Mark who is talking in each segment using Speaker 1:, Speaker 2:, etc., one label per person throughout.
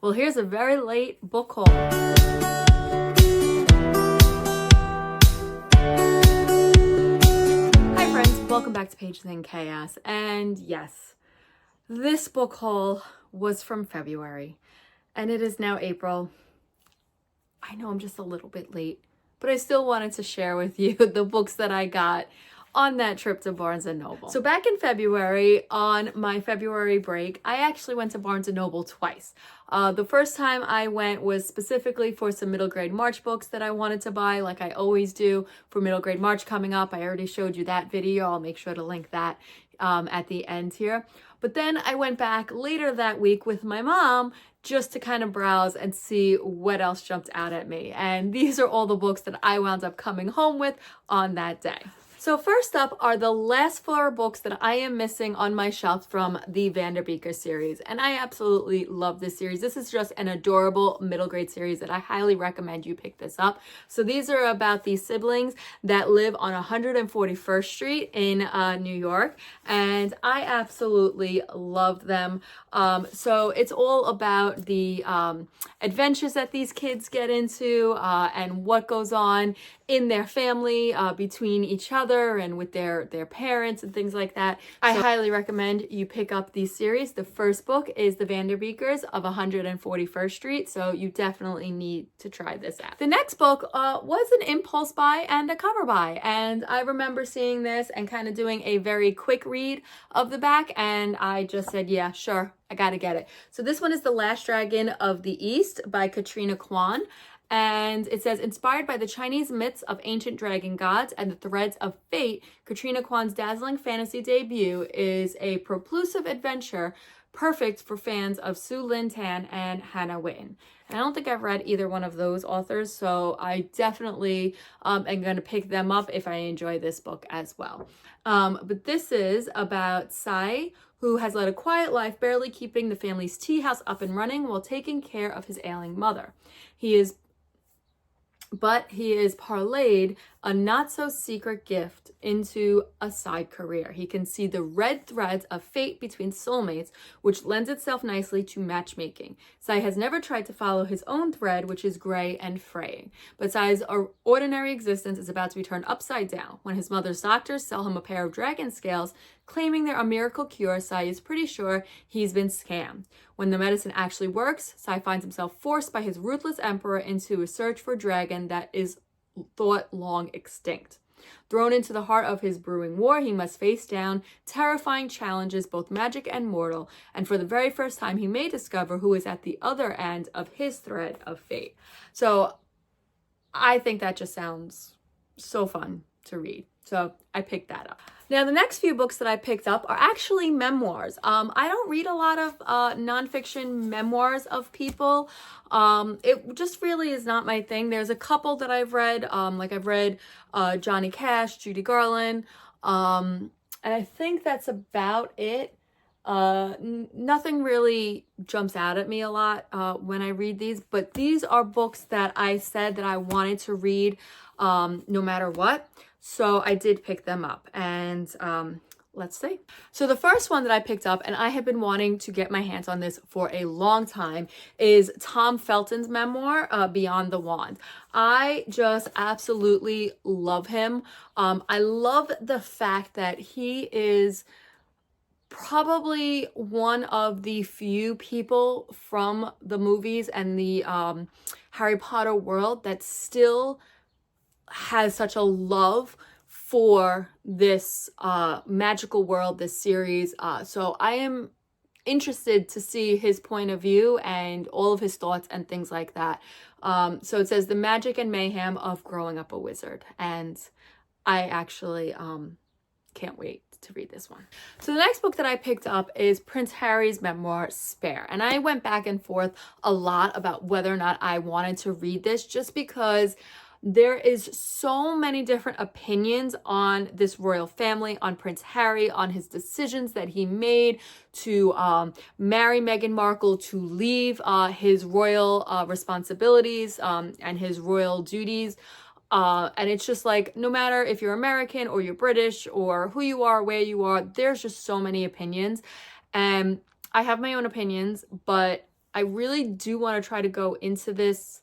Speaker 1: Well, here's a very late book haul. Hi friends, welcome back to Pages in Chaos. And yes, this book haul was from February and it is now April. I know I'm just a little bit late, but I still wanted to share with you the books that I got on that trip to Barnes & Noble. So back in February, on my February break, I actually went to Barnes & Noble twice. The first time I went was specifically for some middle grade March books that I wanted to buy, like I always do for middle grade March coming up. I already showed you that video. I'll make sure to link that at the end here. But then I went back later that week with my mom just to kind of browse and see what else jumped out at me. And these are all the books that I wound up coming home with on that day. So first up are the last 4 books that I am missing on my shelf from the Vanderbeekers series. And I absolutely love this series. This is just an adorable middle grade series that I highly recommend you pick this up. So these are about these siblings that live on 141st Street in New York. And I absolutely loved them. So it's all about the adventures that these kids get into and what goes on in their family between each other and with their parents and things like that. I highly recommend you pick up these series. The first book is The Vanderbeekers of 141st Street, so you definitely need to try this out. The next book was an impulse buy and a cover buy, and I remember seeing this and kind of doing a very quick read of the back, and I just said, yeah, sure, I gotta get it. So this one is The Last Dragon of the East by Katrina Kwan. And it says, inspired by the Chinese myths of ancient dragon gods and the threads of fate, Katrina Kwan's dazzling fantasy debut is a propulsive adventure perfect for fans of Su Lin Tan and Hannah Witten. And I don't think I've read either one of those authors, so I definitely am going to pick them up if I enjoy this book as well. But this is about Sai, who has led a quiet life, barely keeping the family's tea house up and running while taking care of his ailing mother. He is parlayed a not-so-secret gift into a side career. He can see the red threads of fate between soulmates, which lends itself nicely to matchmaking. Sai has never tried to follow his own thread, which is gray and fraying. But Sai's ordinary existence is about to be turned upside down. When his mother's doctors sell him a pair of dragon scales, claiming they're a miracle cure, Sai is pretty sure he's been scammed. When the medicine actually works, Sai finds himself forced by his ruthless emperor into a search for a dragon that is thought long extinct. Thrown into the heart of his brewing war, he must face down terrifying challenges, both magic and mortal, and for the very first time he may discover who is at the other end of his thread of fate. So I think that just sounds so fun to read. So I picked that up. Now, the next few books that I picked up are actually memoirs. I don't read a lot of nonfiction memoirs of people. It just really is not my thing. There's a couple that I've read, like I've read Johnny Cash, Judy Garland, and I think that's about it. Nothing really jumps out at me a lot when I read these, but these are books that I said that I wanted to read no matter what. So I did pick them up, and let's see. So the first one that I picked up, and I have been wanting to get my hands on this for a long time, is Tom Felton's memoir, Beyond the Wand. I just absolutely love him. I love the fact that he is probably one of the few people from the movies and the Harry Potter world that still has such a love for this magical world, this series. So I am interested to see his point of view and all of his thoughts and things like that. So it says the magic and mayhem of growing up a wizard. And I actually can't wait to read this one. So the next book that I picked up is Prince Harry's memoir, Spare. And I went back and forth a lot about whether or not I wanted to read this, just because there is so many different opinions on this royal family, on Prince Harry, on his decisions that he made to marry Meghan Markle, to leave his royal responsibilities and his royal duties. And it's just like, no matter if you're American or you're British or who you are, where you are, there's just so many opinions. And I have my own opinions, but I really do want to try to go into this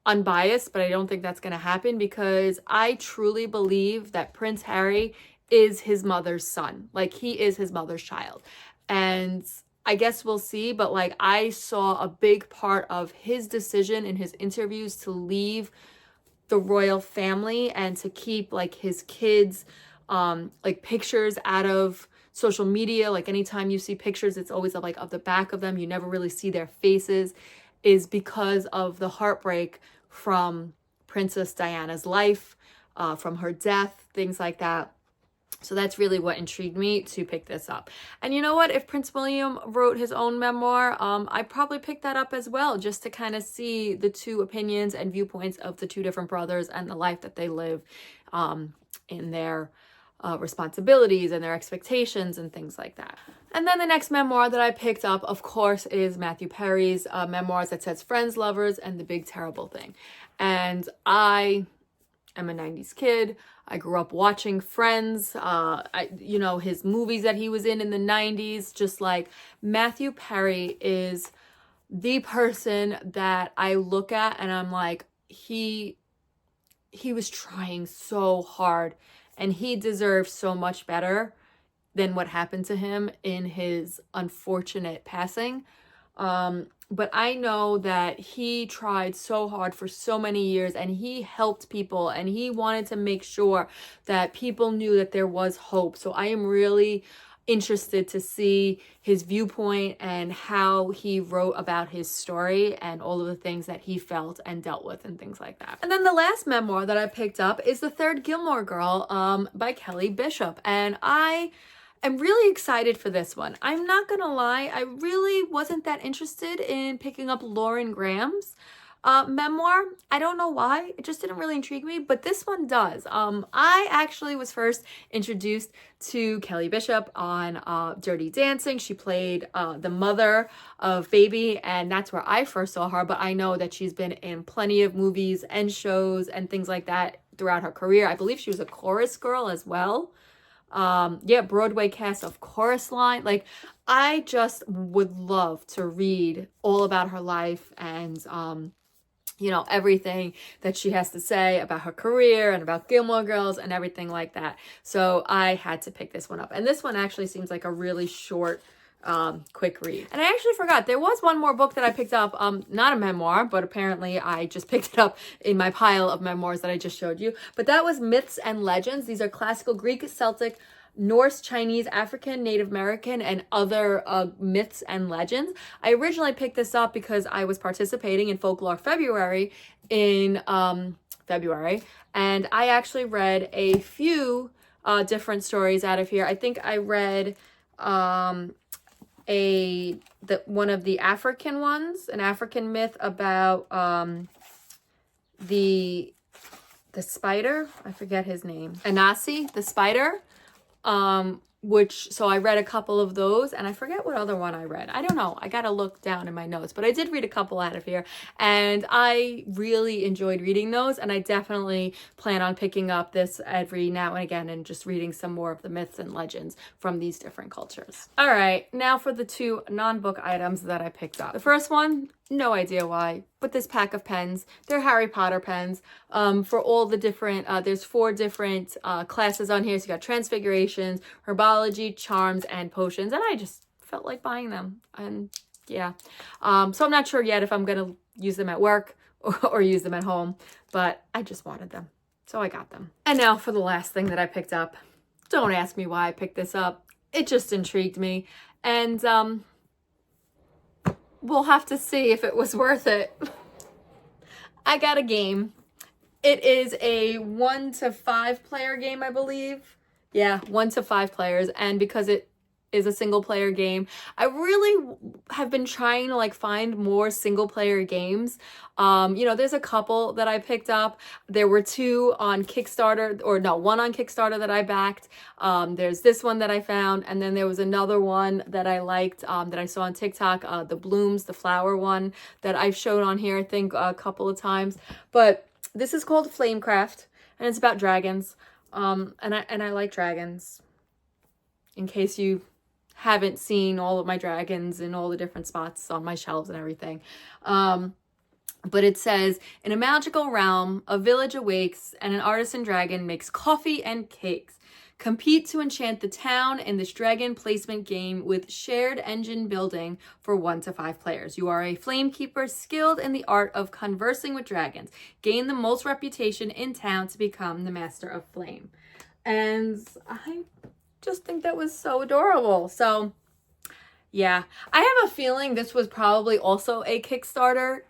Speaker 1: unbiased, but I don't think that's going to happen because I truly believe that Prince Harry is his mother's son. Like, he is his mother's child. And I guess we'll see, but like, I saw a big part of his decision in his interviews to leave the royal family and to keep like his kids like pictures out of social media. Like, anytime you see pictures, it's always like of the back of them, you never really see their faces, is because of the heartbreak from Princess Diana's life, from her death, things like that. So that's really what intrigued me to pick this up. And you know what? If Prince William wrote his own memoir, I'd probably pick that up as well, just to kind of see the two opinions and viewpoints of the two different brothers and the life that they live in their responsibilities and their expectations and things like that. And then the next memoir that I picked up, of course, is Matthew Perry's memoirs that says Friends, Lovers, and the Big Terrible Thing. And I am a 90s kid. I grew up watching Friends, his movies that he was in the 90s. Just like, Matthew Perry is the person that I look at and I'm like, he was trying so hard and he deserves so much better than what happened to him in his unfortunate passing. But I know that he tried so hard for so many years and he helped people and he wanted to make sure that people knew that there was hope. So I am really interested to see his viewpoint and how he wrote about his story and all of the things that he felt and dealt with and things like that. And then the last memoir that I picked up is The Third Gilmore Girl by Kelly Bishop. And I'm really excited for this one. I'm not gonna lie, I really wasn't that interested in picking up Lauren Graham's memoir. I don't know why, it just didn't really intrigue me, but this one does. I actually was first introduced to Kelly Bishop on Dirty Dancing. She played the mother of Baby, and that's where I first saw her, but I know that she's been in plenty of movies and shows and things like that throughout her career. I believe she was a chorus girl as well. Broadway cast of Chorus Line. Like, I just would love to read all about her life and everything that she has to say about her career and about Gilmore Girls and everything like that. So I had to pick this one up, and this one actually seems like a really short quick read. And I actually forgot, there was one more book that I picked up, not a memoir, but apparently I just picked it up in my pile of memoirs that I just showed you, but that was Myths and Legends. These are classical Greek, Celtic, Norse, Chinese, African, Native American, and other myths and legends. I originally picked this up because I was participating in Folklore February in February, and I actually read a few different stories out of here. I think I read one of the African ones, an African myth about the spider. I forget his name. Anansi, the spider. So I read a couple of those, and I forget what other one I read. I don't know. I gotta look down in my notes, but I did read a couple out of here, and I really enjoyed reading those, and I definitely plan on picking up this every now and again and just reading some more of the myths and legends from these different cultures. All right, now for the two non-book items that I picked up. The first one, no idea why, but this pack of pens, they're Harry Potter pens, for all the different, there's 4 different classes on here. So you got Transfigurations, Herbology, Charms, and Potions, and I just felt like buying them, and yeah. So I'm not sure yet if I'm gonna use them at work or use them at home, but I just wanted them, so I got them. And now for the last thing that I picked up. Don't ask me why I picked this up. It just intrigued me, and we'll have to see if it was worth it. I got a game. It is a 1 to 5 player game, I believe. Yeah, 1 to 5 players. And because it is a single player game, I really have been trying to like find more single player games. There's a couple that I picked up. There were 2 on Kickstarter, or no, 1 on Kickstarter that I backed. There's this one that I found, and then there was another one that I liked, that I saw on TikTok, the Blooms, the flower one that I've showed on here, I think a couple of times. But this is called Flamecraft, and it's about dragons. And I like dragons, in case you haven't seen all of my dragons in all the different spots on my shelves and everything. But it says, in a magical realm, a village awakes and an artisan dragon makes coffee and cakes. Compete to enchant the town in this dragon placement game with shared engine building for 1 to 5 players. You are a flamekeeper skilled in the art of conversing with dragons. Gain the most reputation in town to become the master of flame. And I just think that was so adorable. So yeah, I have a feeling this was probably also a Kickstarter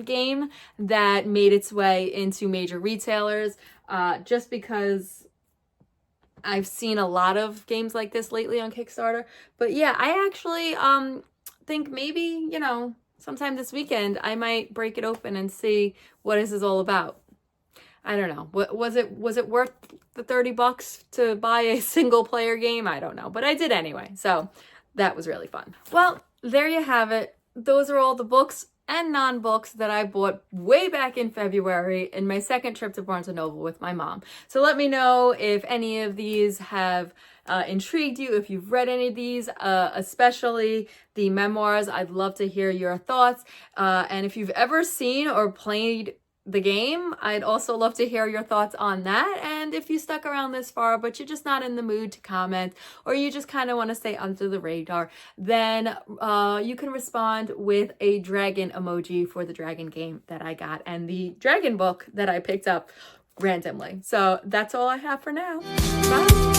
Speaker 1: game that made its way into major retailers, just because I've seen a lot of games like this lately on Kickstarter. But yeah, I actually think maybe, you know, sometime this weekend I might break it open and see what this is all about. I don't know. Was it worth the $30 to buy a single player game? I don't know, but I did anyway. So that was really fun. Well, there you have it. Those are all the books and non-books that I bought way back in February in my second trip to Barnes & Noble with my mom. So let me know if any of these have intrigued you, if you've read any of these, especially the memoirs. I'd love to hear your thoughts. And if you've ever seen or played the game, I'd also love to hear your thoughts on that. And if you stuck around this far but you're just not in the mood to comment, or you just kind of want to stay under the radar, then you can respond with a dragon emoji for the dragon game that I got and the dragon book that I picked up randomly. So that's all I have for now. Bye.